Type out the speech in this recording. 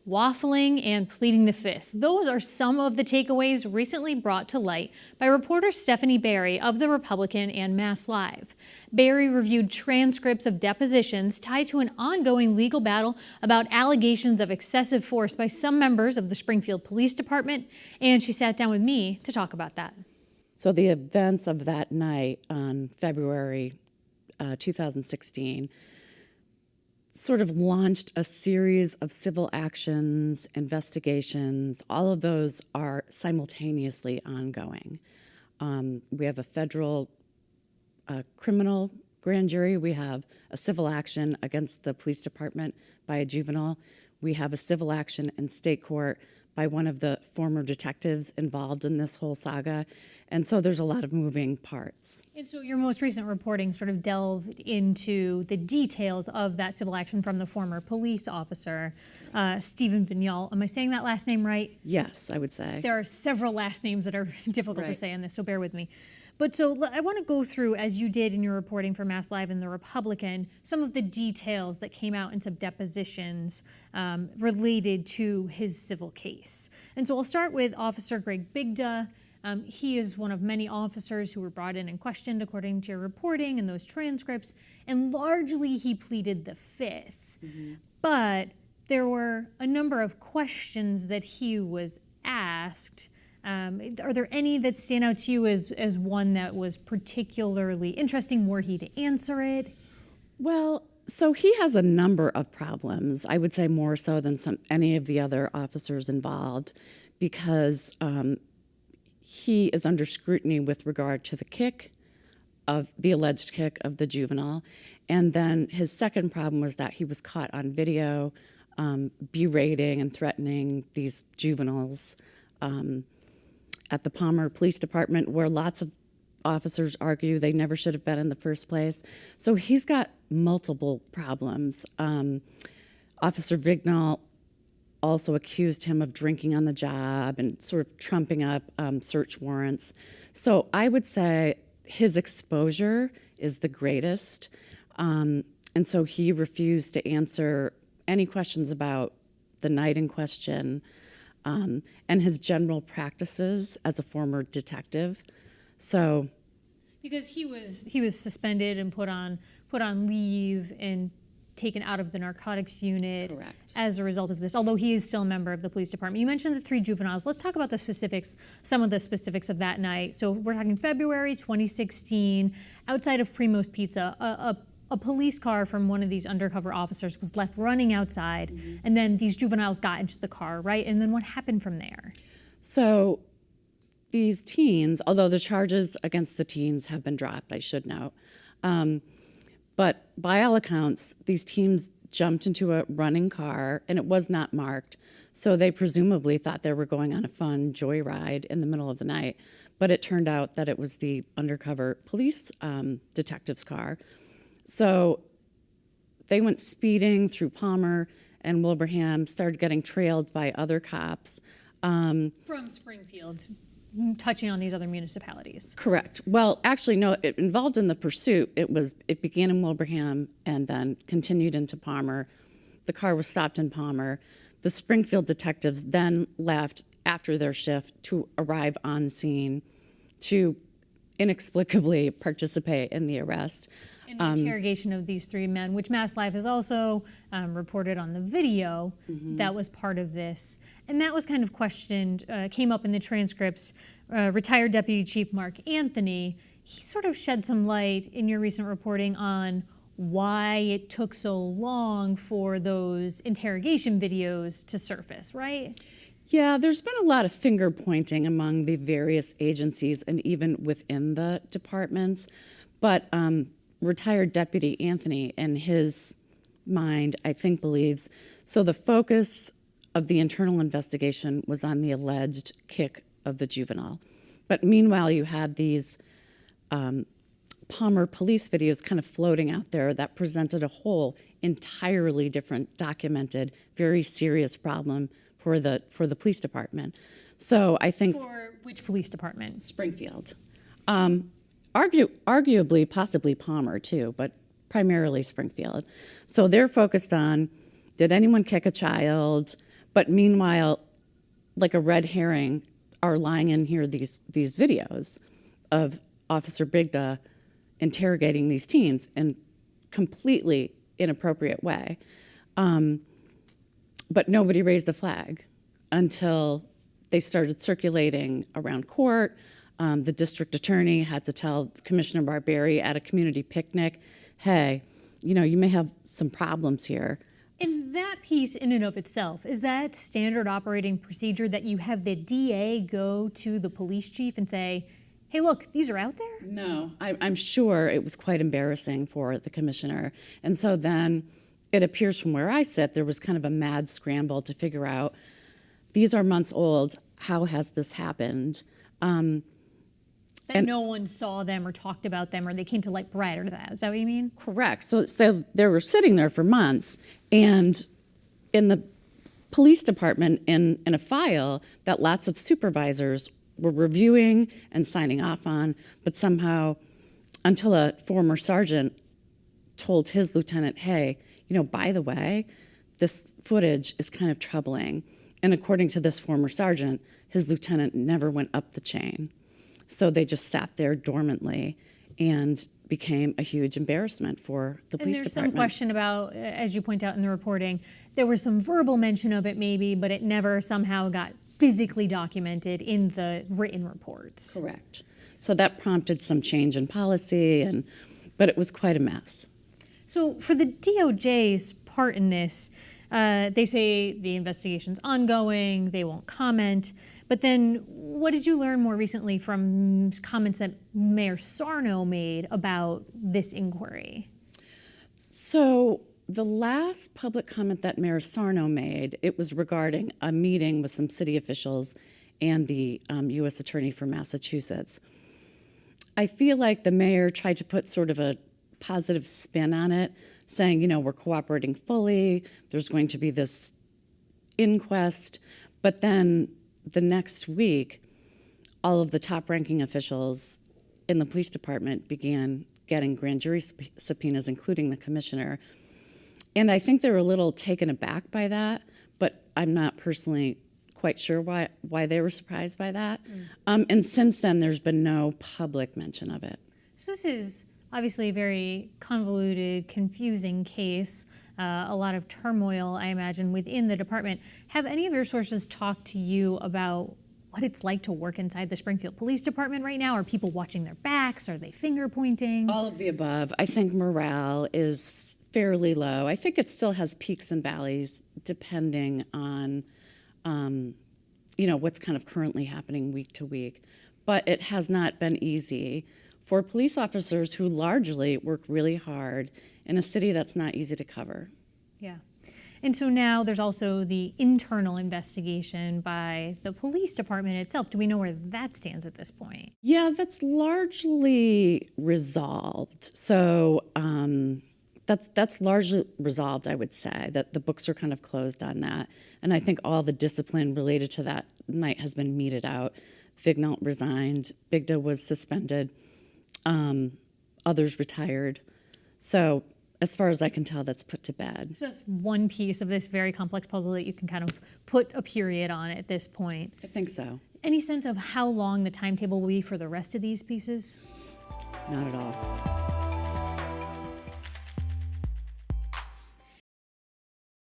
waffling, and pleading the fifth. Those are some of the takeaways recently brought to light by reporter Stephanie Barry of The Republican and MassLive. Barry reviewed transcripts of depositions tied to an ongoing legal battle about allegations of excessive force by some members of the Springfield Police Department, and she sat down with me to talk about that. So the events of that night on February 2016 sort of launched a series of civil actions, investigations. All of those are simultaneously ongoing. We have a federal criminal grand jury. We have a civil action against the police department by a juvenile. We have a civil action in state court by one of the former detectives involved in this whole saga. And so there's a lot of moving parts. And so your most recent reporting sort of delved into the details of that civil action from the former police officer, Stephen Vignal. Am I saying that last name right? Yes, I would say. There are several last names that are difficult to say on this, so bear with me. But so I want to go through, as you did in your reporting for MassLive and The Republican, some of the details that came out in some depositions related to his civil case. And so I'll start with Officer Greg Bigda. He is one of many officers who were brought in and questioned according to your reporting and those transcripts, and largely he pleaded the fifth. But there were a number of questions that he was asked. Are there any that stand out to you as one that was particularly interesting? Were he to answer it? Well, so he has a number of problems, I would say more so than any of the other officers involved, because he is under scrutiny with regard to the kick of the alleged kick of the juvenile. And then his second problem was that he was caught on video berating and threatening these juveniles at the Palmer Police Department, where lots of officers argue they never should have been in the first place. So he's got multiple problems. Officer Vignal also accused him of drinking on the job and sort of trumping up search warrants. So I would say his exposure is the greatest. And so he refused to answer any questions about the night in question, and his general practices as a former detective. So, because he was suspended and put on leave and taken out of the narcotics unit. Correct. As a result of this, although he is still a member of the police department. You mentioned the 3 juveniles. Let's talk about the specifics, some of the specifics of that night. So we're talking February 2016, outside of Primo's Pizza, a police car from one of these undercover officers was left running outside, and then these juveniles got into the car, right? And then what happened from there? So these teens, although the charges against the teens have been dropped, I should note, but by all accounts, these teens jumped into a running car, and it was not marked, so they presumably thought they were going on a fun joyride in the middle of the night, but it turned out that it was the undercover police detective's car. So they went speeding through Palmer and Wilbraham, started getting trailed by other cops. From Springfield, touching on these other municipalities. Correct. Well, actually, no, involved in the pursuit, it began in Wilbraham and then continued into Palmer. The car was stopped in Palmer. The Springfield detectives then left after their shift to arrive on scene to inexplicably participate in the arrest. In the interrogation of these 3 men, which MassLive has also reported on the video that was part of this. And that was kind of questioned, came up in the transcripts. Retired Deputy Chief Mark Anthony, he sort of shed some light in your recent reporting on why it took so long for those interrogation videos to surface, right? Yeah, there's been a lot of finger pointing among the various agencies and even within the departments. But retired Deputy Anthony, in his mind, I think believes, so the focus of the internal investigation was on the alleged kick of the juvenile. But meanwhile, you had these Palmer police videos kind of floating out there that presented a whole entirely different, documented, very serious problem for the police department. So I think... For which police department? Springfield. Arguably, possibly Palmer too, but primarily Springfield. So they're focused on, did anyone kick a child? But meanwhile, like a red herring, are lying in here these videos of Officer Bigda interrogating these teens in completely inappropriate way. But nobody raised a flag until they started circulating around court. The district attorney had to tell Commissioner Barberi at a community picnic, hey, you know, you may have some problems here. And that piece in and of itself, is that standard operating procedure that you have the DA go to the police chief and say, hey, look, these are out there? No, I'm sure it was quite embarrassing for the commissioner. And so then it appears from where I sit, there was kind of a mad scramble to figure out, these are months old, how has this happened? That no one saw them or talked about them or they came to light prior to that. Is that what you mean? Correct. So they were sitting there for months, and in the police department, in a file that lots of supervisors were reviewing and signing off on, but somehow, until a former sergeant told his lieutenant, hey, you know, by the way, this footage is kind of troubling. And according to this former sergeant, his lieutenant never went up the chain. So they just sat there dormantly and became a huge embarrassment for the police there's department. Some question about, as you point out in the reporting, there was some verbal mention of it maybe, but it never somehow got physically documented in the written reports. Correct. So that prompted some change in policy, but it was quite a mess. So for the DOJ's part in this, they say the investigation's ongoing, they won't comment. But then what did you learn more recently from comments that Mayor Sarno made about this inquiry? So the last public comment that Mayor Sarno made, it was regarding a meeting with some city officials and the U.S. Attorney for Massachusetts. I feel like the mayor tried to put sort of a positive spin on it, saying, you know, we're cooperating fully, there's going to be this inquest, but then the next week, all of the top-ranking officials in the police department began getting grand jury subpoenas, including the commissioner. And I think they were a little taken aback by that, but I'm not personally quite sure why they were surprised by that. And since then, there's been no public mention of it. So this is obviously a very convoluted, confusing case. A lot of turmoil, I imagine, within the department. Have any of your sources talked to you about what it's like to work inside the Springfield Police Department right now? Are people watching their backs? Are they finger pointing? All of the above. I think morale is fairly low. I think it still has peaks and valleys depending on, you know, what's kind of currently happening week to week. But it has not been easy for police officers who largely work really hard in a city that's not easy to cover. Yeah. And so now there's also the internal investigation by the police department itself. Do we know where that stands at this point? Yeah, that's largely resolved. So that's largely resolved, I would say, that the books are kind of closed on that. And I think all the discipline related to that night has been meted out. Vignault resigned, Bigda was suspended, others retired. So as far as I can tell, that's put to bed. So that's one piece of this very complex puzzle that you can kind of put a period on at this point. I think so. Any sense of how long the timetable will be for the rest of these pieces? Not at all.